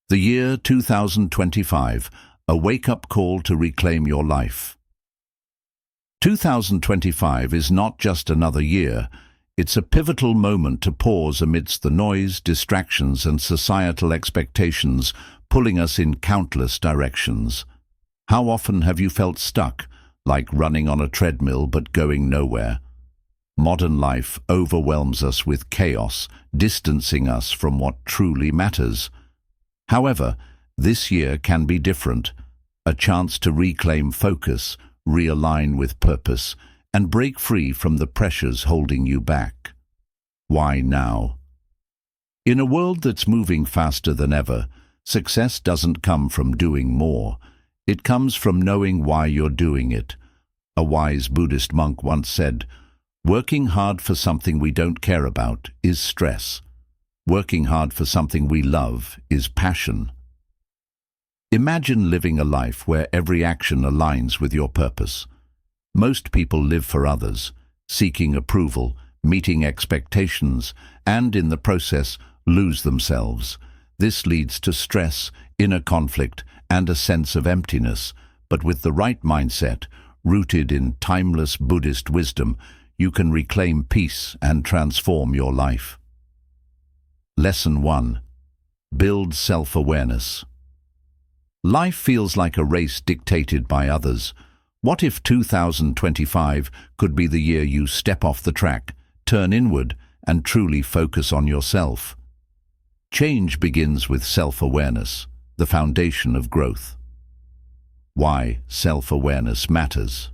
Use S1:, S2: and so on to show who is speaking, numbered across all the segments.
S1: The year 2025, a wake-up call to reclaim your life. 2025 is not just another year, it's a pivotal moment to pause amidst the noise, distractions and societal expectations pulling us in countless directions. How often have you felt stuck, like running on a treadmill but going nowhere? Modern life overwhelms us with chaos, distancing us from what truly matters. However, this year can be different, a chance to reclaim focus, realign with purpose, and break free from the pressures holding you back. Why now? In a world that's moving faster than ever, success doesn't come from doing more. It comes from knowing why you're doing it. A wise Buddhist monk once said, "Working hard for something we don't care about is stress. Working hard for something we love is passion." Imagine living a life where every action aligns with your purpose. Most people live for others, seeking approval, meeting expectations, and in the process lose themselves. This leads to stress, inner conflict, and a sense of emptiness. But with the right mindset, rooted in timeless Buddhist wisdom, you can reclaim peace and transform your life. Lesson 1. Build self-awareness. Life feels like a race dictated by others. What if 2025 could be the year you step off the track, turn inward, and truly focus on yourself? Change begins with self-awareness, the foundation of growth. Why self-awareness matters.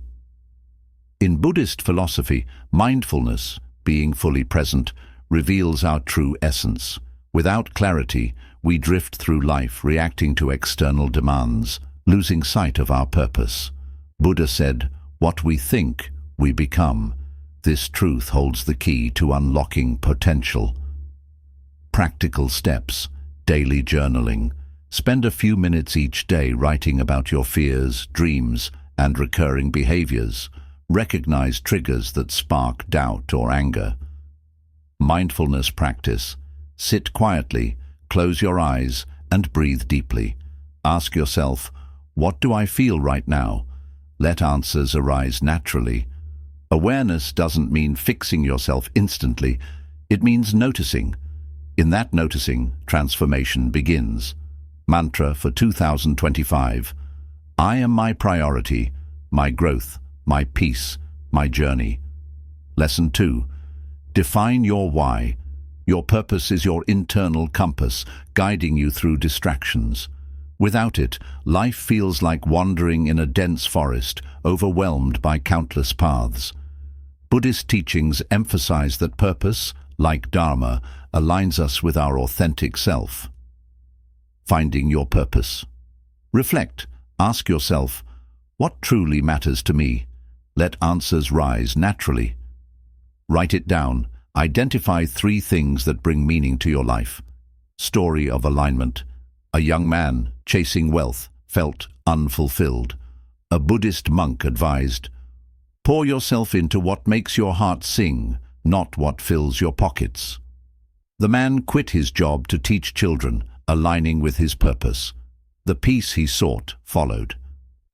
S1: In Buddhist philosophy, mindfulness, being fully present, reveals our true essence. Without clarity, we drift through life reacting to external demands, losing sight of our purpose. Buddha said, "What we think, we become." This truth holds the key to unlocking potential. Practical steps, daily journaling. Spend a few minutes each day writing about your fears, dreams, and recurring behaviors. Recognize triggers that spark doubt or anger. Mindfulness practice. Sit quietly, close your eyes, and breathe deeply. Ask yourself, what do I feel right now? Let answers arise naturally. Awareness doesn't mean fixing yourself instantly. It means noticing. In that noticing, transformation begins. Mantra for 2025. I am my priority, my growth, my peace, my journey. Lesson 2. Define your why. Your purpose is your internal compass, guiding you through distractions. Without it, life feels like wandering in a dense forest, overwhelmed by countless paths. Buddhist teachings emphasize that purpose, like Dharma, aligns us with our authentic self. Finding your purpose. Reflect. Ask yourself, what truly matters to me? Let answers rise naturally. Write it down. Identify 3 things that bring meaning to your life. Story of alignment. A young man, chasing wealth, felt unfulfilled. A Buddhist monk advised, pour yourself into what makes your heart sing, not what fills your pockets. The man quit his job to teach children, aligning with his purpose. The peace he sought followed.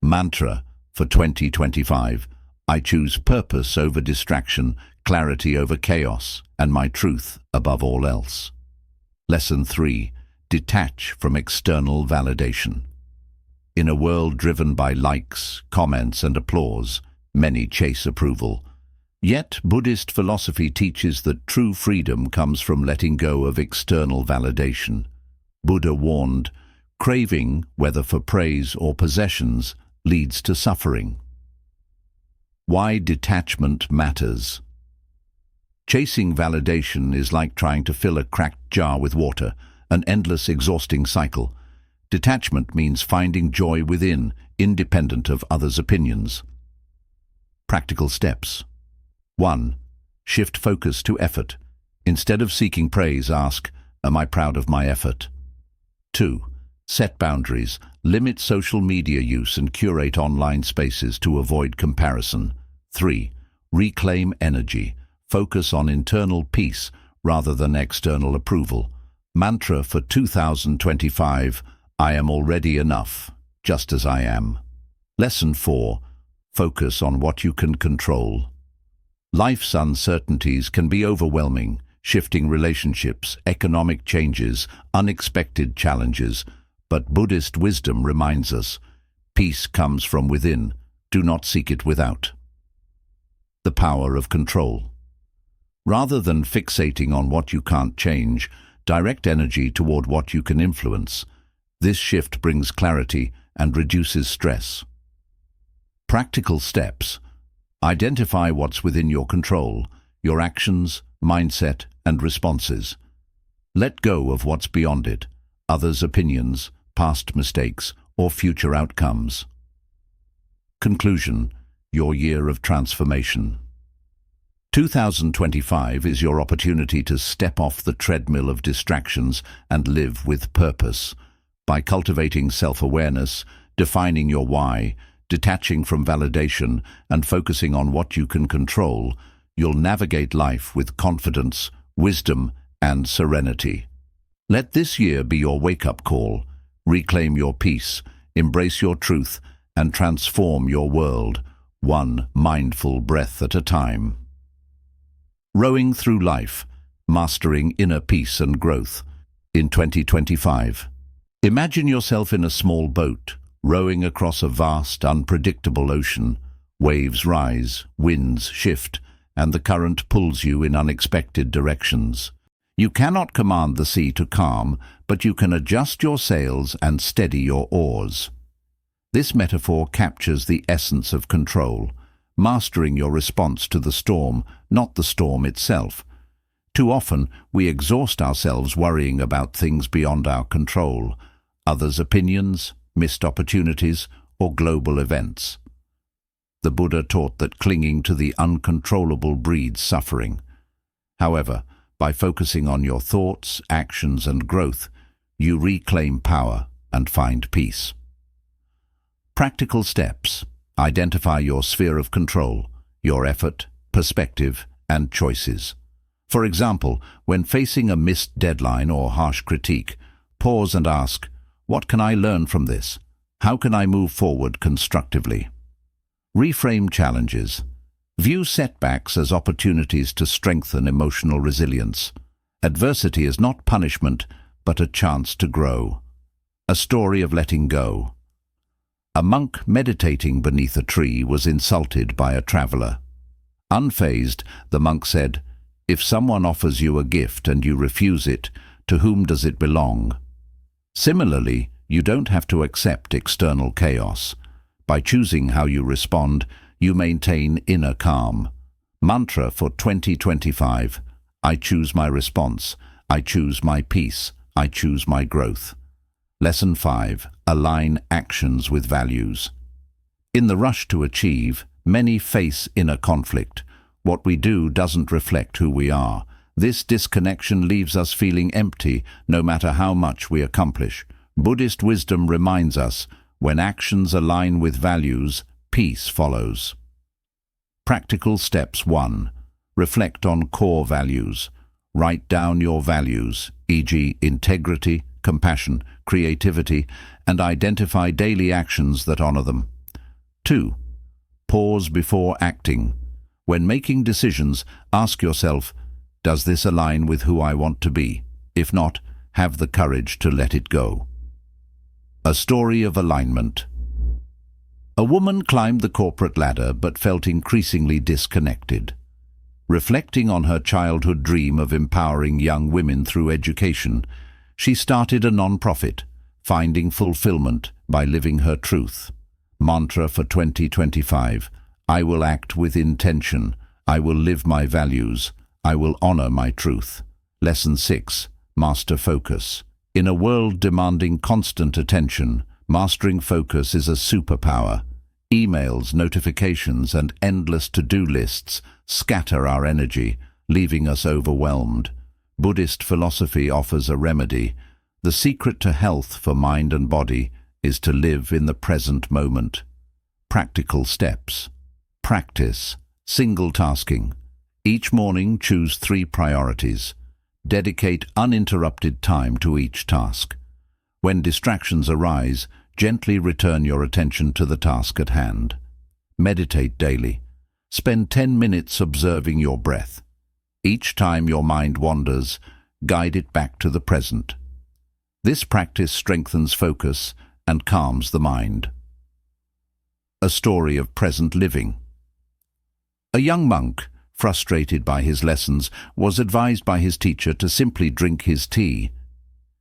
S1: Mantra for 2025. I choose purpose over distraction, clarity over chaos, and my truth above all else. Lesson 3. Detach from external validation. In a world driven by likes, comments, and applause, many chase approval. Yet, Buddhist philosophy teaches that true freedom comes from letting go of external validation. Buddha warned, craving, whether for praise or possessions, leads to suffering. Why detachment matters. Chasing validation is like trying to fill a cracked jar with water, an endless, exhausting cycle. Detachment means finding joy within, independent of others' opinions. Practical steps. 1. Shift focus to effort. Instead of seeking praise, ask, am I proud of my effort? 2. Set boundaries. Limit social media use and curate online spaces to avoid comparison. 3. Reclaim energy. Focus on internal peace rather than external approval. Mantra for 2025, I am already enough, just as I am. Lesson 4, focus on what you can control. Life's uncertainties can be overwhelming, shifting relationships, economic changes, unexpected challenges, but Buddhist wisdom reminds us, peace comes from within, do not seek it without. The power of control. Rather than fixating on what you can't change, direct energy toward what you can influence. This shift brings clarity and reduces stress. Practical steps. Identify what's within your control, your actions, mindset, and responses. Let go of what's beyond it, others' opinions, past mistakes, or future outcomes. Conclusion, your year of transformation. 2025 is your opportunity to step off the treadmill of distractions and live with purpose. By cultivating self-awareness, defining your why, detaching from validation, and focusing on what you can control, you'll navigate life with confidence, wisdom, and serenity. Let this year be your wake-up call. Reclaim your peace, embrace your truth, and transform your world, one mindful breath at a time. Rowing through life, mastering inner peace and growth. In 2025, imagine yourself in a small boat, rowing across a vast, unpredictable ocean. Waves rise, winds shift, and the current pulls you in unexpected directions. You cannot command the sea to calm, but you can adjust your sails and steady your oars. This metaphor captures the essence of control, mastering your response to the storm, not the storm itself. Too often, we exhaust ourselves worrying about things beyond our control, others' opinions, missed opportunities, or global events. The Buddha taught that clinging to the uncontrollable breeds suffering. However, by focusing on your thoughts, actions, and growth, you reclaim power and find peace. Practical steps. Identify your sphere of control, your effort, perspective, and choices. For example, when facing a missed deadline or harsh critique, pause and ask, what can I learn from this? How can I move forward constructively? Reframe challenges. View setbacks as opportunities to strengthen emotional resilience. Adversity is not punishment, but a chance to grow. A story of letting go. A monk meditating beneath a tree was insulted by a traveler. Unfazed, the monk said, "If someone offers you a gift and you refuse it, to whom does it belong?" Similarly, you don't have to accept external chaos. By choosing how you respond, you maintain inner calm. Mantra for 2025. I choose my response. I choose my peace. I choose my growth. Lesson 5. Align actions with values. In the rush to achieve, many face inner conflict. What we do doesn't reflect who we are. This disconnection leaves us feeling empty, no matter how much we accomplish. Buddhist wisdom reminds us, when actions align with values, peace follows. Practical steps 1. Reflect on core values. Write down your values, e.g., integrity, compassion, creativity, and identify daily actions that honor them. 2. Pause before acting. When making decisions, ask yourself, does this align with who I want to be? If not, have the courage to let it go. A story of alignment. A woman climbed the corporate ladder but felt increasingly disconnected. Reflecting on her childhood dream of empowering young women through education, she started a non-profit, finding fulfillment by living her truth. Mantra for 2025. I will act with intention. I will live my values. I will honor my truth. Lesson 6. Master focus. In a world demanding constant attention, mastering focus is a superpower. Emails, notifications, and endless to-do lists scatter our energy, leaving us overwhelmed. Buddhist philosophy offers a remedy. The secret to health for mind and body is to live in the present moment. Practical steps. Practice. Single tasking. Each morning choose 3 priorities. Dedicate uninterrupted time to each task. When distractions arise, gently return your attention to the task at hand. Meditate daily. Spend 10 minutes observing your breath. Each time your mind wanders, guide it back to the present. This practice strengthens focus and calms the mind. A story of present living. A young monk, frustrated by his lessons, was advised by his teacher to simply drink his tea.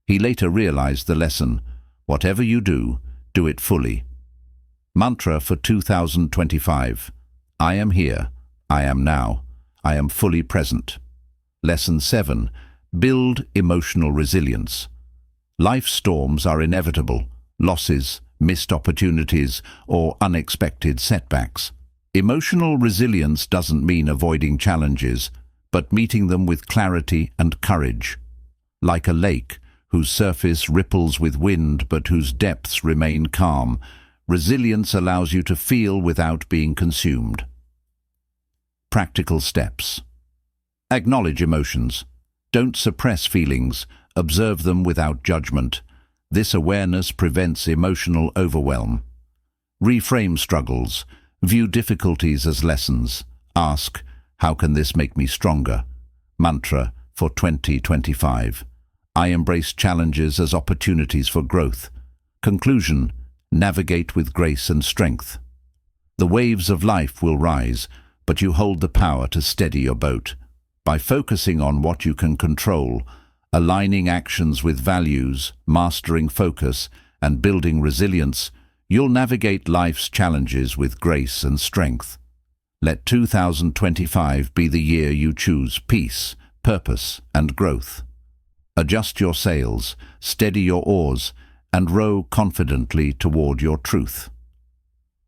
S1: He later realized the lesson: whatever you do, do it fully. Mantra for 2025. I am here. I am now. I am fully present. Lesson 7. Build emotional resilience. Life storms are inevitable. Losses, missed opportunities, or unexpected setbacks. Emotional resilience doesn't mean avoiding challenges, but meeting them with clarity and courage. Like a lake, whose surface ripples with wind but whose depths remain calm, resilience allows you to feel without being consumed. Practical steps. Acknowledge emotions. Don't suppress feelings. Observe them without judgment. This awareness prevents emotional overwhelm. Reframe struggles. View difficulties as lessons. Ask, how can this make me stronger? Mantra for 2025. I embrace challenges as opportunities for growth. Conclusion: navigate with grace and strength. The waves of life will rise, but you hold the power to steady your boat. By focusing on what you can control, aligning actions with values, mastering focus, and building resilience, you'll navigate life's challenges with grace and strength. Let 2025 be the year you choose peace, purpose, and growth. Adjust your sails, steady your oars, and row confidently toward your truth.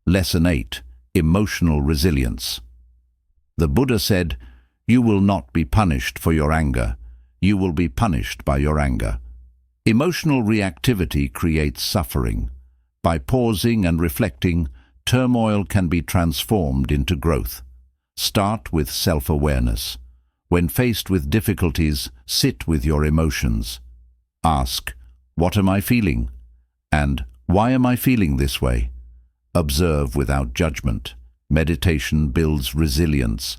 S1: Lesson 8. Emotional resilience. The Buddha said, "You will not be punished for your anger. You will be punished by your anger." Emotional reactivity creates suffering. By pausing and reflecting, turmoil can be transformed into growth. Start with self-awareness. When faced with difficulties, sit with your emotions. Ask, what am I feeling? And why am I feeling this way? Observe without judgment. Meditation builds resilience.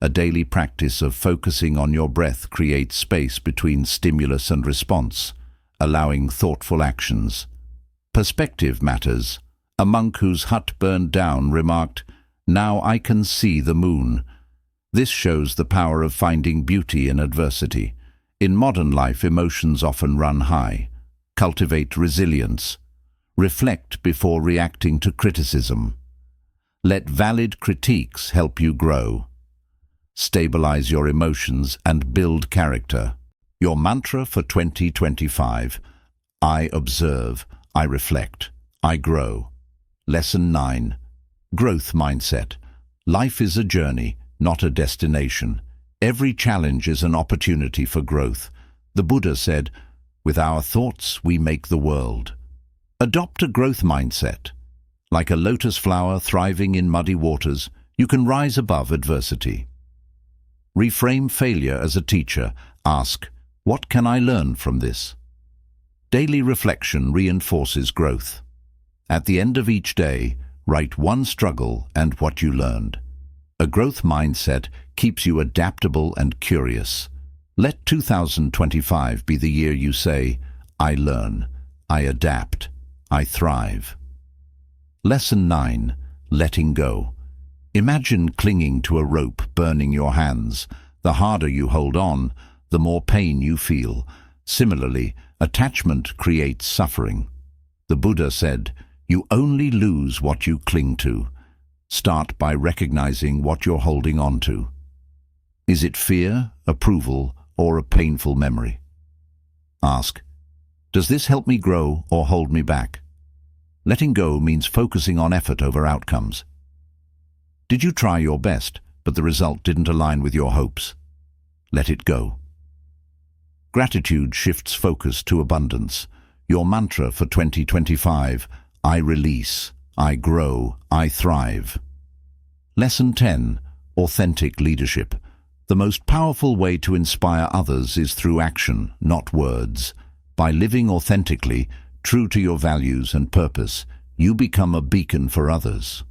S1: A daily practice of focusing on your breath creates space between stimulus and response, allowing thoughtful actions. Perspective matters. A monk whose hut burned down remarked, "Now I can see the moon." This shows the power of finding beauty in adversity. In modern life, emotions often run high. Cultivate resilience. Reflect before reacting to criticism. Let valid critiques help you grow. Stabilize your emotions and build character. Your mantra for 2025. I observe, I reflect, I grow. Lesson 9. Growth mindset. Life is a journey, not a destination. Every challenge is an opportunity for growth. The Buddha said, "With our thoughts we make the world." Adopt a growth mindset. Like a lotus flower thriving in muddy waters, you can rise above adversity. Reframe failure as a teacher. Ask, what can I learn from this? Daily reflection reinforces growth. At the end of each day, write one struggle and what you learned. A growth mindset keeps you adaptable and curious. Let 2025 be the year you say, I learn, I adapt, I thrive. Lesson 9. Letting go. Imagine clinging to a rope burning your hands. The harder you hold on, the more pain you feel. Similarly, attachment creates suffering. The Buddha said, "You only lose what you cling to." Start by recognizing what you're holding on to. Is it fear, approval, or a painful memory? Ask, does this help me grow or hold me back? Letting go means focusing on effort over outcomes. Did you try your best, but the result didn't align with your hopes? Let it go. Gratitude shifts focus to abundance. Your mantra for 2025, I release, I grow, I thrive. Lesson 10. Authentic leadership. The most powerful way to inspire others is through action, not words. By living authentically, true to your values and purpose, you become a beacon for others.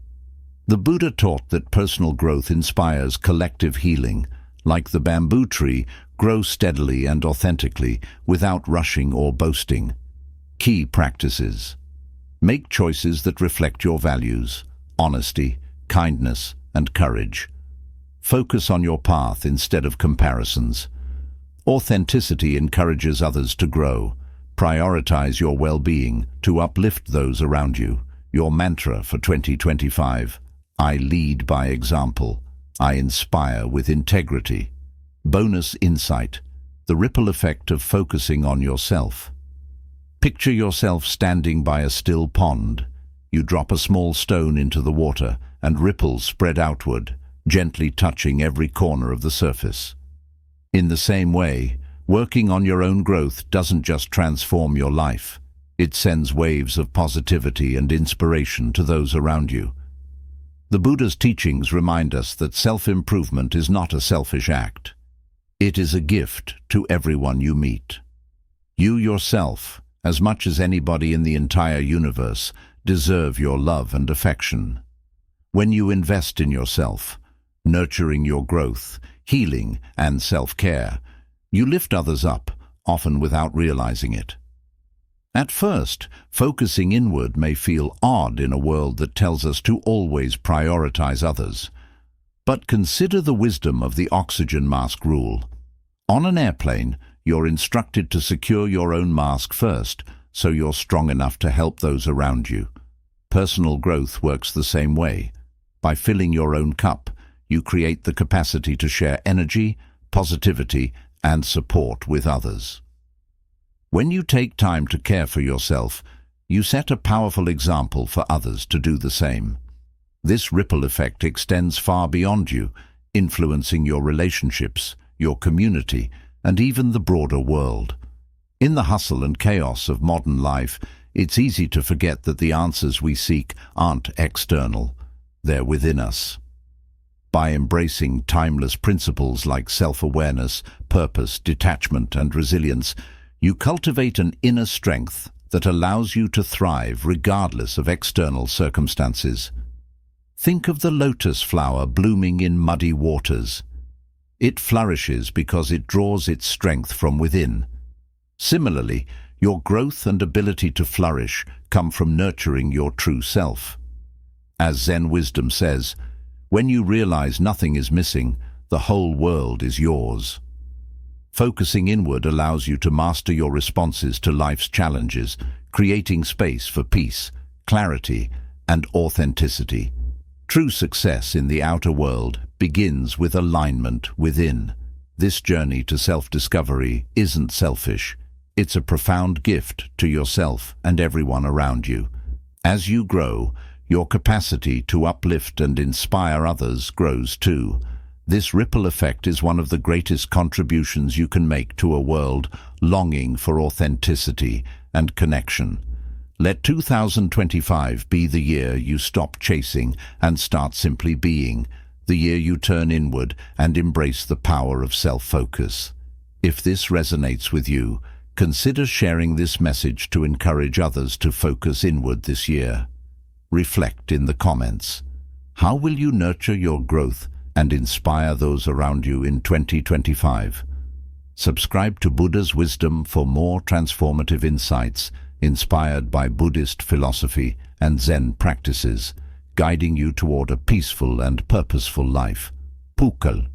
S1: The Buddha taught that personal growth inspires collective healing. Like the bamboo tree, grow steadily and authentically, without rushing or boasting. Key practices. Make choices that reflect your values: honesty, kindness, and courage. Focus on your path instead of comparisons. Authenticity encourages others to grow. Prioritize your well-being to uplift those around you. Your mantra for 2025: I lead by example. I inspire with integrity. Bonus insight: the ripple effect of focusing on yourself. Picture yourself standing by a still pond. You drop a small stone into the water, and ripples spread outward, gently touching every corner of the surface. In the same way, working on your own growth doesn't just transform your life. It sends waves of positivity and inspiration to those around you. The Buddha's teachings remind us that self-improvement is not a selfish act. It is a gift to everyone you meet. You yourself, as much as anybody in the entire universe, deserve your love and affection. When you invest in yourself, nurturing your growth, healing, and self-care, you lift others up, often without realizing it. At first, focusing inward may feel odd in a world that tells us to always prioritize others. But consider the wisdom of the oxygen mask rule. On an airplane, you're instructed to secure your own mask first, so you're strong enough to help those around you. Personal growth works the same way. By filling your own cup, you create the capacity to share energy, positivity, and support with others. When you take time to care for yourself, you set a powerful example for others to do the same. This ripple effect extends far beyond you, influencing your relationships, your community, and even the broader world. In the hustle and chaos of modern life, it's easy to forget that the answers we seek aren't external, they're within us. By embracing timeless principles like self-awareness, purpose, detachment, and resilience, you cultivate an inner strength that allows you to thrive regardless of external circumstances. Think of the lotus flower blooming in muddy waters. It flourishes because it draws its strength from within. Similarly, your growth and ability to flourish come from nurturing your true self. As Zen wisdom says, when you realize nothing is missing, the whole world is yours. Focusing inward allows you to master your responses to life's challenges, creating space for peace, clarity, and authenticity. True success in the outer world begins with alignment within. This journey to self-discovery isn't selfish. It's a profound gift to yourself and everyone around you. As you grow, your capacity to uplift and inspire others grows too. This ripple effect is one of the greatest contributions you can make to a world longing for authenticity and connection. Let 2025 be the year you stop chasing and start simply being, the year you turn inward and embrace the power of self-focus. If this resonates with you, consider sharing this message to encourage others to focus inward this year. Reflect in the comments. How will you nurture your growth and inspire those around you in 2025? Subscribe to Buddha's Wisdom for more transformative insights inspired by Buddhist philosophy and Zen practices, guiding you toward a peaceful and purposeful life. Pukal.